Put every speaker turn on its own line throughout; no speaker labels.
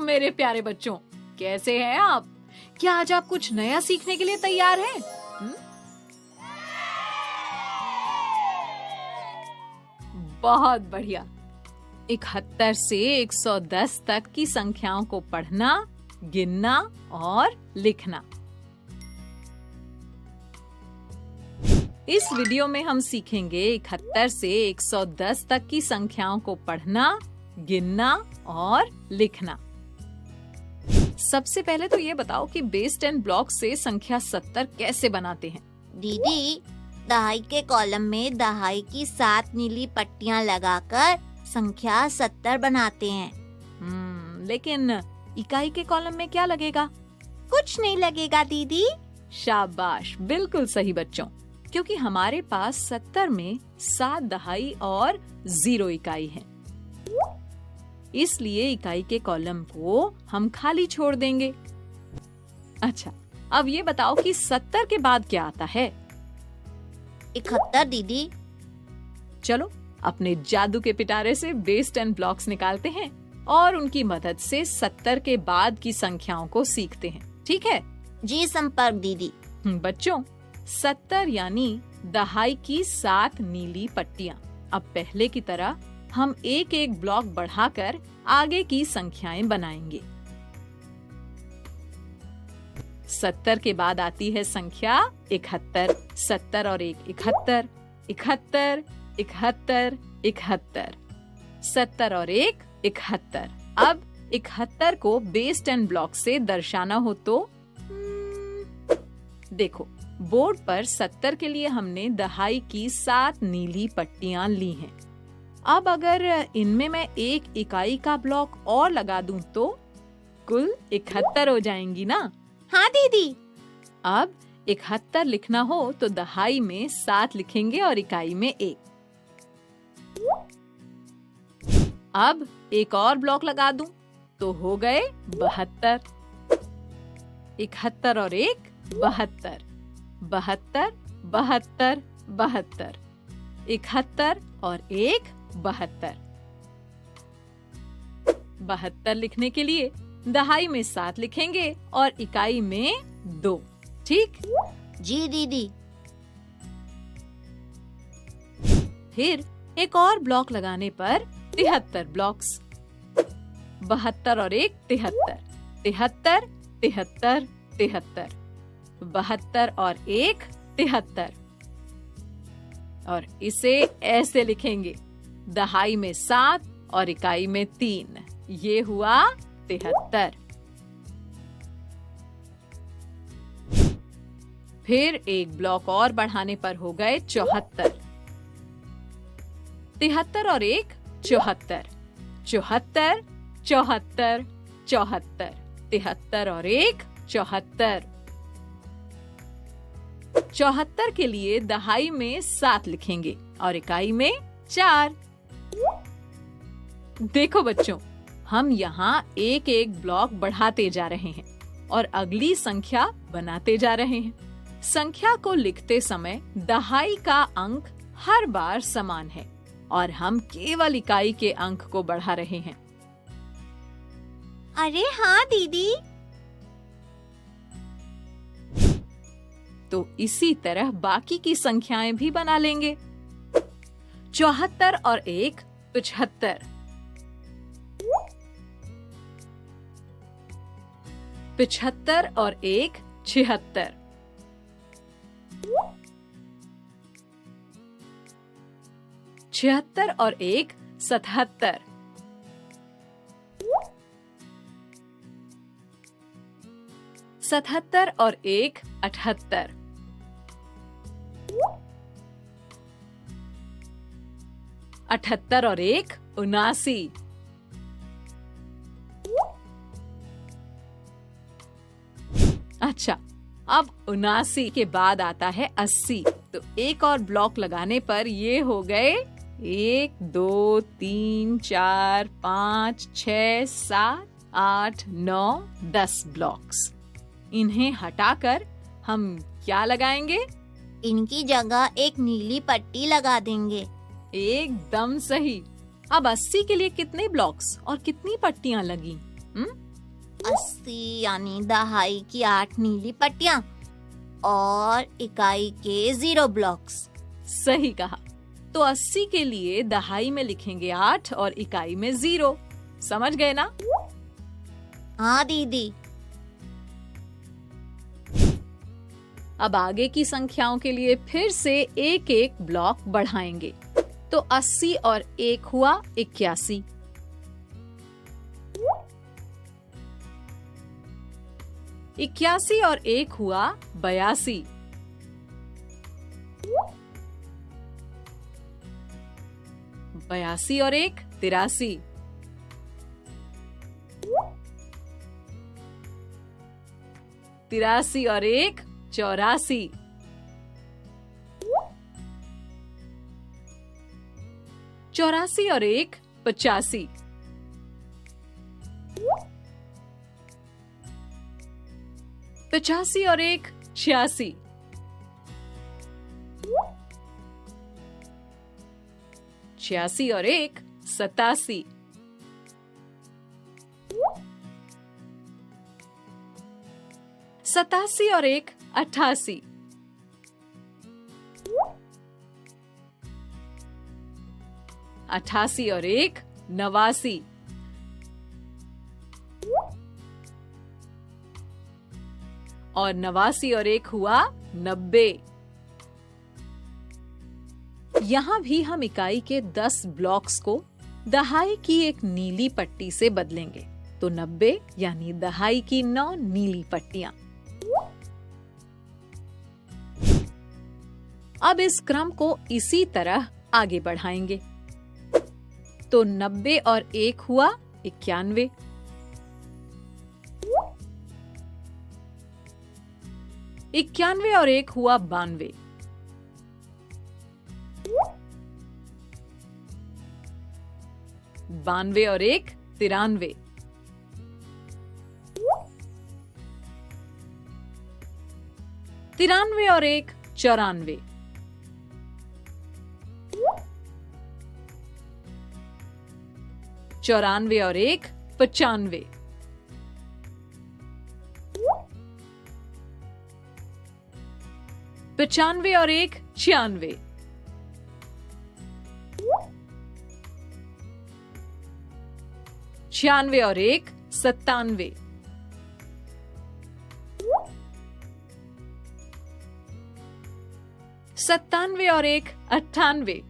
मेरे प्यारे बच्चों, कैसे हैं आप? क्या आज आप कुछ नया सीखने के लिए तैयार हैं? बहुत बढ़िया। 71 से 110 तक की संख्याओं को पढ़ना, गिनना और लिखना। इस वीडियो में हम सीखेंगे 71 से 110 तक की संख्याओं को पढ़ना, गिनना और लिखना। सबसे पहले तो ये बताओ कि बेस 10 ब्लॉक से संख्या 70 कैसे बनाते हैं?
दीदी, दहाई के कॉलम में दहाई की 7 नीली पट्टियां लगाकर संख्या 70 बनाते हैं।
लेकिन इकाई के कॉलम में क्या लगेगा?
कुछ नहीं लगेगा दीदी।
शाबाश, बिल्कुल सही बच्चों, क्योंकि हमारे पास 70 में 7 दहाई और 0 इकाई है। इसलिए इकाई के कॉलम को हम खाली छोड़ देंगे। अच्छा, अब ये बताओ कि 70 के बाद क्या आता है?
71 दीदी।
चलो अपने जादू के पिटारे से बेस 10 ब्लॉक्स निकालते हैं और उनकी मदद से 70 के बाद की संख्याओं को सीखते हैं। ठीक है
जी संपर्क दीदी।
बच्चों, 70 यानी दहाई की 7 नीली पट्टियां। अब पहले की तरह हम एक एक ब्लॉक बढ़ाकर आगे की संख्याएं बनाएंगे। 70 के बाद आती है संख्या 71। 70 और 1 71, 71, 71, 71। 70 और 1 71। अब 71 को बेस 10 ब्लॉक से दर्शाना हो तो देखो, बोर्ड पर 70 के लिए हमने दहाई की 7 नीली पट्टियां ली हैं। अब अगर इनमें मैं एक इकाई का ब्लॉक और लगा दूं तो कुल 71 हो जाएंगी ना?
हाँ दीदी।
अब 71 लिखना हो तो दहाई में 7 लिखेंगे और इकाई में 1। अब एक और ब्लॉक लगा दूं तो हो गए 72। 71 और 1 72, 72, 72, 72। 71 और 1 72। 72 लिखने के लिए दहाई में 7 लिखेंगे और इकाई में 2। ठीक?
जी दीदी।
फिर एक और ब्लॉक लगाने पर 73 ब्लॉक्स। 72 और 1 73, 73, 73, 73। 72 और 1 73। और इसे ऐसे लिखेंगे, दहाई में 7 और इकाई में 3। ये हुआ 73। फिर एक ब्लॉक और बढ़ाने पर हो गए 74। 73 और 1 74, 74, 74, 74। 73 और 1 74। 74 के लिए दहाई में 7 लिखेंगे और इकाई में 4। देखो बच्चों, हम यहाँ एक एक ब्लॉक बढ़ाते जा रहे हैं और अगली संख्या बनाते जा रहे हैं। संख्या को लिखते समय दहाई का अंक हर बार समान है और हम केवल इकाई के अंक को बढ़ा रहे हैं।
अरे हाँ दीदी।
तो इसी तरह बाकी की संख्याएं भी बना लेंगे। 74 और 1 75, 75 और 1 76, 76 और 1 77, 77 और 1 78, 78 और 1 79। अच्छा, अब 79 के बाद आता है 80। तो एक और ब्लॉक लगाने पर ये हो गए 1 2 3 4 5 6 7 8 9 10 ब्लॉक्स। इन्हें हटाकर हम क्या लगाएंगे?
इनकी जगह एक नीली पट्टी लगा देंगे।
एकदम सही। अब 80 के लिए कितने ब्लॉक्स और कितनी पट्टियां लगी?
80 यानी दहाई की 8 नीली पट्टियां और इकाई के 0 ब्लॉक्स।
सही कहा। तो 80 के लिए दहाई में लिखेंगे 8 और इकाई में 0। समझ गए ना?
हाँ दीदी।
अब आगे की संख्याओं के लिए फिर से एक एक ब्लॉक बढ़ाएंगे। तो 80 और 1 हुआ 81। 81 और 1 हुआ 82। 82 और 1 83। 83 और 1 84। 84 और 1 85। 85 और 1 86। 86 और 1 87। 87 और 1 88। 88 और 1 89। और 89 और 1 हुआ 90। यहाँ भी हम इकाई के 10 ब्लॉक्स को दहाई की एक नीली पट्टी से बदलेंगे। तो 90 यानी दहाई की 9 नीली पट्टियां। अब इस क्रम को इसी तरह आगे बढ़ाएंगे। तो 90 और 1 हुआ 91। 91 और 1 हुआ 92। 92 और 1 93। 93 और 1 94। 94 और 1 95। 95 और 1 96। 96 और 1 97। 97 और 1 98।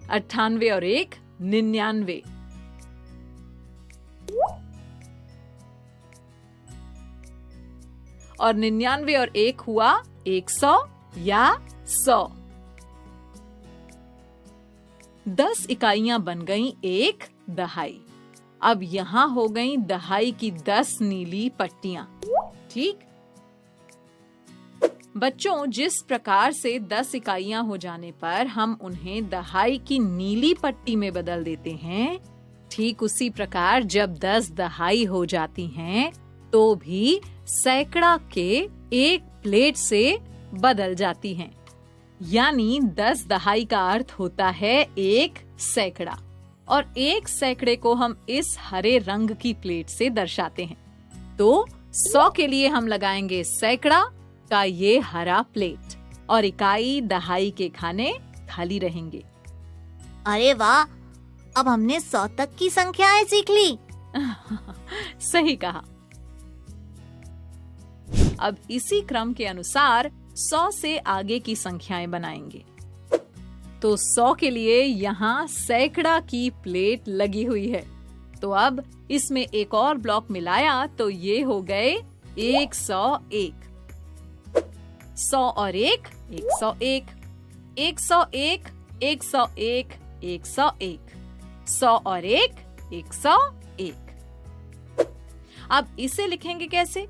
98 और 1 99। और 99 और 1 हुआ 100 या 100। 10 इकाइयां बन गईं एक दहाई। अब यहाँ हो गई दहाई की 10 नीली पट्टियां। ठीक? बच्चों, जिस प्रकार से 10 इकाइयां हो जाने पर हम उन्हें दहाई की नीली पट्टी में बदल देते हैं, ठीक उसी प्रकार जब 10 दहाई हो जाती हैं, तो भी सैकड़ा के एक प्लेट से बदल जाती हैं। यानी 10 दहाई का अर्थ होता है 1 सैकड़ा। और 1 सैकड़े को हम इस हरे रंग की प्लेट से दर्शाते हैं। तो 100 के लिए हम लगाएंगे सैकड़ा का ये हरा प्लेट और इकाई दहाई के खाने खाली रहेंगे।
अरे वाह, अब हमने 100 तक की संख्याएं सीख ली।
सही कहा। अब इसी क्रम के अनुसार 100 से आगे की संख्याएं बनाएंगे। तो 100 के लिए यहाँ सैकड़ा की प्लेट लगी हुई है। तो अब इसमें एक और ब्लॉक मिलाया तो ये हो गए 101। 100 और 1 101। 101 101 101। 100 और 1 101। अब इसे लिखेंगे कैसे?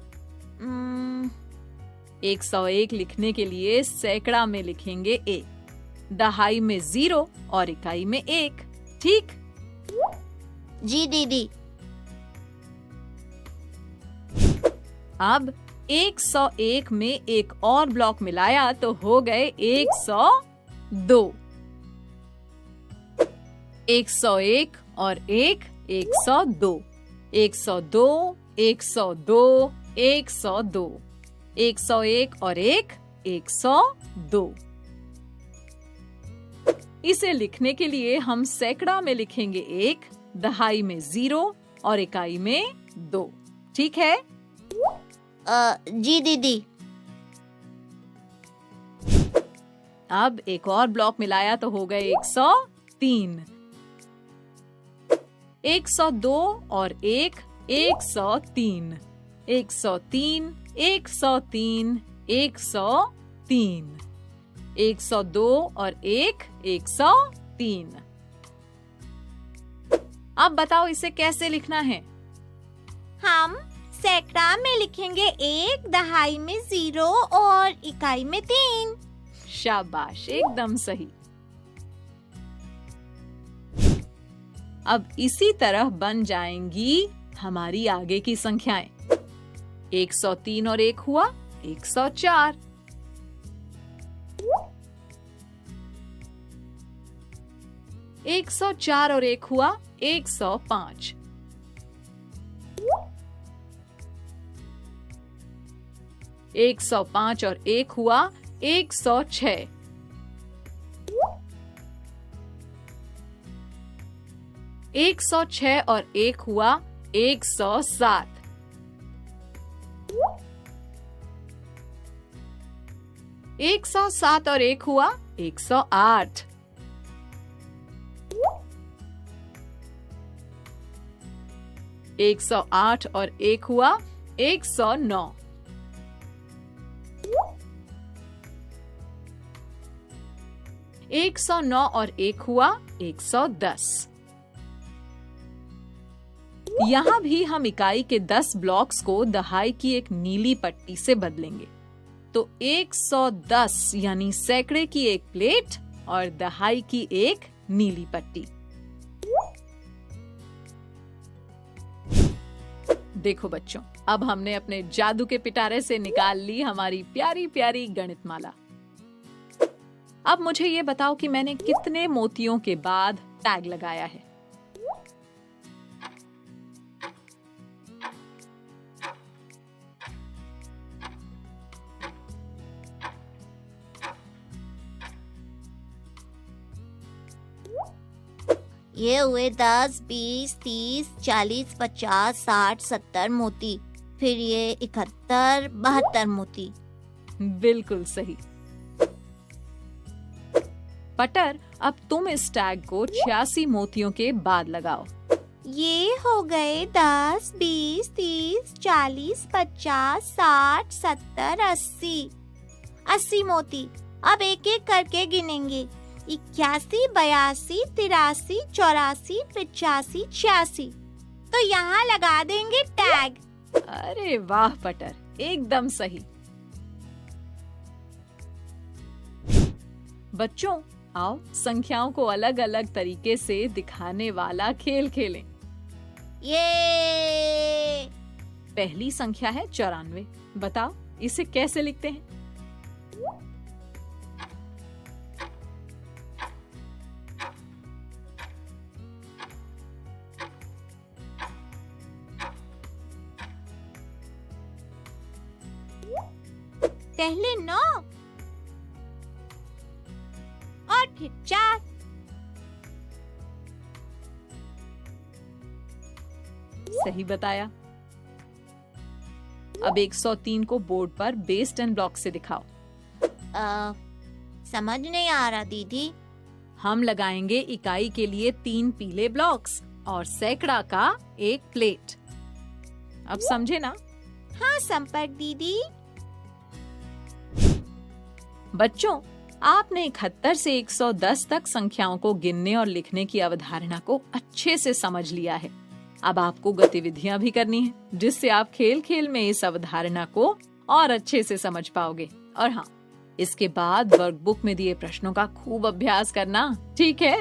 101 लिखने के लिए सैकड़ा में लिखेंगे 1, दहाई में 0 और इकाई में 1। ठीक?
जी दीदी।
अब 101 में एक और ब्लॉक मिलाया तो हो गए 102। 101 और 1 102, 102, 102, 102, 101 और 1 102। इसे लिखने के लिए हम सैकड़ा में लिखेंगे 1, दहाई में 0 और इकाई में 2। ठीक है?
जी दीदी।
अब एक और ब्लॉक मिलाया तो हो गए 103। 102 और 1 103, 103, 103, 103, 102 और 1 103। अब बताओ इसे कैसे लिखना है?
हम सैकड़ा में लिखेंगे 1, दहाई में 0 और इकाई में 3।
शाबाश, एकदम सही। अब इसी तरह बन जाएंगी हमारी आगे की संख्याएं। 103 और 1 हुआ 104। 104 और 1 हुआ 105। 105 और 1 हुआ 106। 106 और 1 हुआ 107। 107 और 1 हुआ 108। 108 और 1 हुआ 109। 109 और 1 हुआ 110। यहाँ भी हम इकाई के 10 ब्लॉक्स को दहाई की एक नीली पट्टी से बदलेंगे। तो 110 यानी सैकड़े की एक प्लेट और दहाई की एक नीली पट्टी। देखो बच्चों, अब हमने अपने जादू के पिटारे से निकाल ली हमारी प्यारी प्यारी गणितमाला। अब मुझे ये बताओ कि मैंने कितने मोतियों के बाद टैग लगाया है?
ये हुए 10, 20, 30, 40, 50, 60, 70 मोती। फिर ये 71, 72 मोती।
बिल्कुल सही। पटर, अब तुम इस टैग को 86 मोतियों के बाद लगाओ।
ये हो गए 10, 20, 30, 40, 50, 60, 70, 80। 80 मोती। अब एक एक करके गिनेंगे। 81, 82, 83, 84, 85, 86। तो यहाँ लगा देंगे टैग।
अरे वाह पटर, एकदम सही। बच्चों, आओ संख्याओं को अलग अलग तरीके से दिखाने वाला खेल खेलें।
ये
पहली संख्या है 94। बताओ इसे कैसे लिखते हैं?
पहले 9 और फिर 4।
सही बताया। अब 103 को बोर्ड पर बेस 10 ब्लॉक से दिखाओ।
समझ नहीं आ रहा दीदी।
हम लगाएंगे इकाई के लिए 3 पीले ब्लॉक्स और सैकड़ा का एक प्लेट। अब समझे ना?
हाँ संपर्क दीदी।
बच्चों, आपने 71 से 110 तक संख्याओं को गिनने और लिखने की अवधारणा को अच्छे से समझ लिया है। अब आपको गतिविधियां भी करनी है, जिससे आप खेल खेल में इस अवधारणा को और अच्छे से समझ पाओगे। और हाँ, इसके बाद वर्कबुक में दिए प्रश्नों का खूब अभ्यास करना, ठीक है?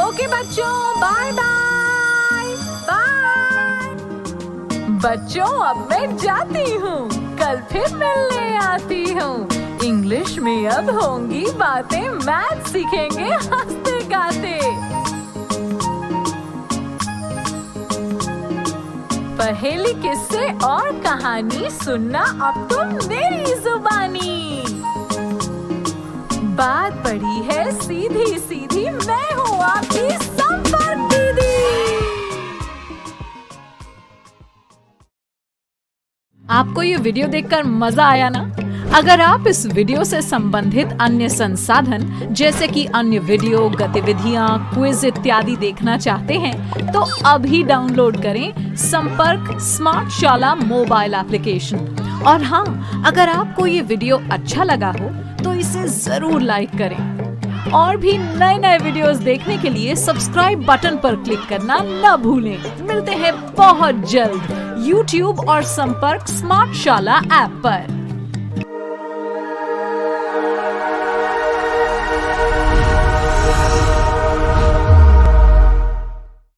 ओके बच्चों, बाय बाय बाय। बच्चों, अब मैं जाती हूँ, कल फिर मिलने आती हूँ। इंग्लिश में अब होंगी बातें, मैथ सीखेंगे हंसते गाते। पहेली, किस्से और कहानी सुनना अब तुम मेरी जुबानी। बात पड़ी है सीधी सीधी, मैं हूँ आपकी संपर्क दीदी। आपको ये वीडियो देखकर मजा आया ना? अगर आप इस वीडियो से संबंधित अन्य संसाधन जैसे कि अन्य वीडियो, गतिविधियां, क्विज इत्यादि देखना चाहते हैं तो अभी डाउनलोड करें संपर्क स्मार्ट शाला मोबाइल एप्लीकेशन। और हाँ, अगर आपको ये वीडियो अच्छा लगा हो तो इसे जरूर लाइक करें। और भी नए नए वीडियोस देखने के लिए सब्सक्राइब बटन पर क्लिक करना न भूलें। मिलते हैं बहुत जल्द YouTube और संपर्क स्मार्ट शाला ऐप पर।